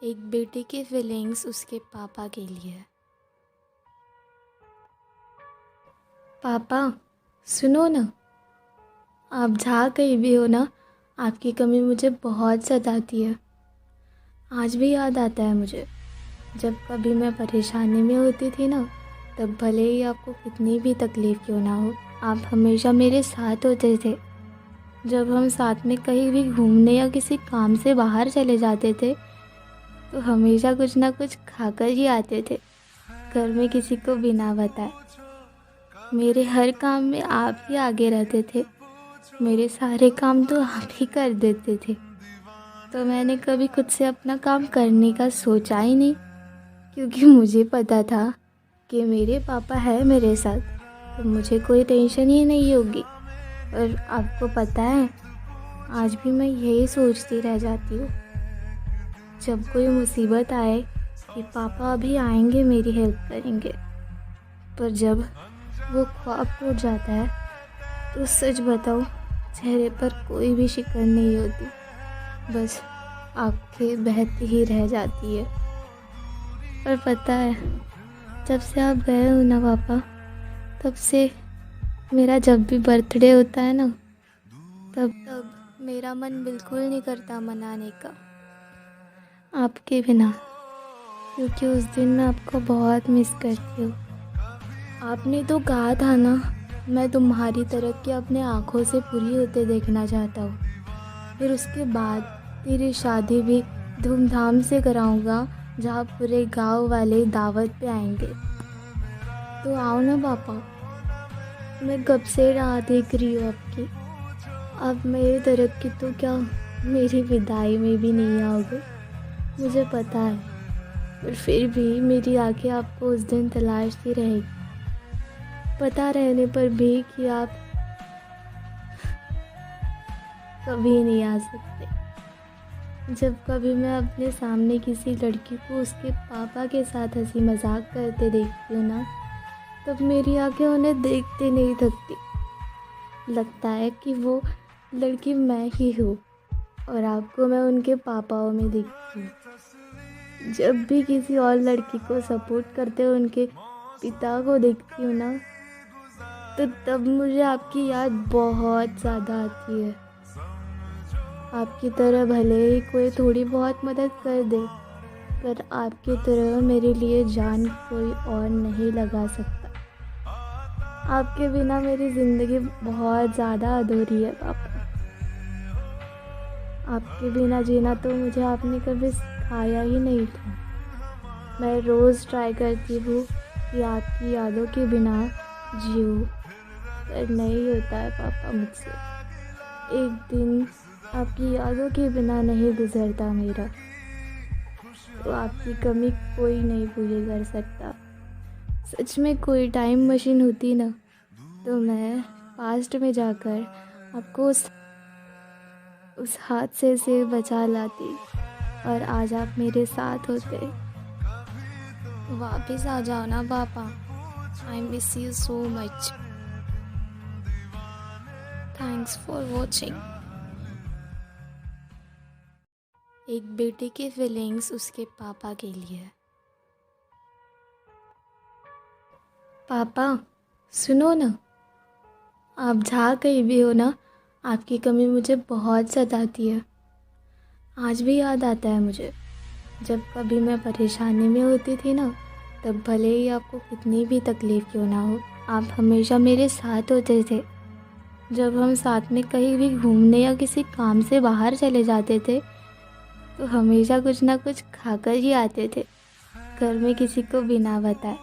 एक बेटे की फीलिंग्स उसके पापा के लिए। पापा, सुनो ना। आप जहाँ कहीं भी हो ना, आपकी कमी मुझे बहुत सताती है। आज भी याद आता है मुझे, जब कभी मैं परेशानी में होती थी ना, तब भले ही आपको कितनी भी तकलीफ़ क्यों ना हो, आप हमेशा मेरे साथ होते थे। जब हम साथ में कहीं भी घूमने या किसी काम से बाहर चले जाते थे, तो हमेशा कुछ ना कुछ खाकर ही आते थे, घर में किसी को बिना बताए। मेरे हर काम में आप ही आगे रहते थे, मेरे सारे काम तो आप ही कर देते थे। तो मैंने कभी खुद से अपना काम करने का सोचा ही नहीं, क्योंकि मुझे पता था कि मेरे पापा है मेरे साथ, तो मुझे कोई टेंशन ही नहीं होगी। और आपको पता है, आज भी मैं यही सोचती रह जाती हूँ, जब कोई मुसीबत आए कि पापा अभी आएंगे मेरी हेल्प करेंगे। पर जब वो ख्वाब टूट जाता है, तो सच बताऊँ, चेहरे पर कोई भी शिकन नहीं होती, बस आंखें बहती ही रह जाती है। और पता है, जब से आप गए हो ना पापा, तब से मेरा जब भी बर्थडे होता है ना, तब मेरा मन बिल्कुल नहीं करता मनाने का, आपके बिना। क्योंकि उस दिन मैं आपको बहुत मिस करती हूँ। आपने तो कहा था ना, मैं तुम्हारी तरक्की अपने आँखों से पूरी होते देखना चाहता हूँ। फिर उसके बाद तेरी शादी भी धूमधाम से कराऊंगा, जहाँ पूरे गांव वाले दावत पे आएंगे। तो आओ ना पापा, मैं कब से राह देख रही हूँ आपकी। अब मेरी तरक्की तो क्या, मेरी विदाई में भी नहीं आओगे, मुझे पता है। पर फिर भी मेरी आंखें आपको उस दिन तलाशती रहेगी, पता रहने पर भी कि आप कभी नहीं आ सकते। जब कभी मैं अपने सामने किसी लड़की को उसके पापा के साथ हंसी मजाक करते देखती हूँ ना, तब मेरी आंखें उन्हें देखते नहीं थकती। लगता है कि वो लड़की मैं ही हूँ और आपको मैं उनके पापाओं में दिखती हूँ। जब भी किसी और लड़की को सपोर्ट करते हुए उनके पिता को देखती हूँ ना, तो तब मुझे आपकी याद बहुत ज़्यादा आती है। आपकी तरह भले ही कोई थोड़ी बहुत मदद कर दे, पर आपकी तरह मेरे लिए जान कोई और नहीं लगा सकता। आपके बिना मेरी ज़िंदगी बहुत ज़्यादा अधूरी है पापा। आपके बिना जीना तो मुझे आपने कभी सिखाया ही नहीं था। मैं रोज़ ट्राई करती हूँ कि आपकी यादों के बिना जीऊँ, पर नहीं होता है पापा मुझसे। एक दिन आपकी यादों के बिना नहीं गुजरता मेरा, तो आपकी कमी कोई नहीं पूरी कर सकता। सच में कोई टाइम मशीन होती ना, तो मैं पास्ट में जाकर आपको उस हादसे से बचा लाती और आज आप मेरे साथ होते। वापस आ जाओ ना पापा, I miss you so much. Thanks for watching. एक बेटे की फीलिंग्स उसके पापा के लिए। पापा, सुनो ना। आप जहाँ कहीं भी हो ना, आपकी कमी मुझे बहुत सताती है। आज भी याद आता है मुझे, जब कभी मैं परेशानी में होती थी ना, तब भले ही आपको कितनी भी तकलीफ़ क्यों ना हो, आप हमेशा मेरे साथ होते थे। जब हम साथ में कहीं भी घूमने या किसी काम से बाहर चले जाते थे, तो हमेशा कुछ ना कुछ खाकर ही आते थे, घर में किसी को बिना बताए।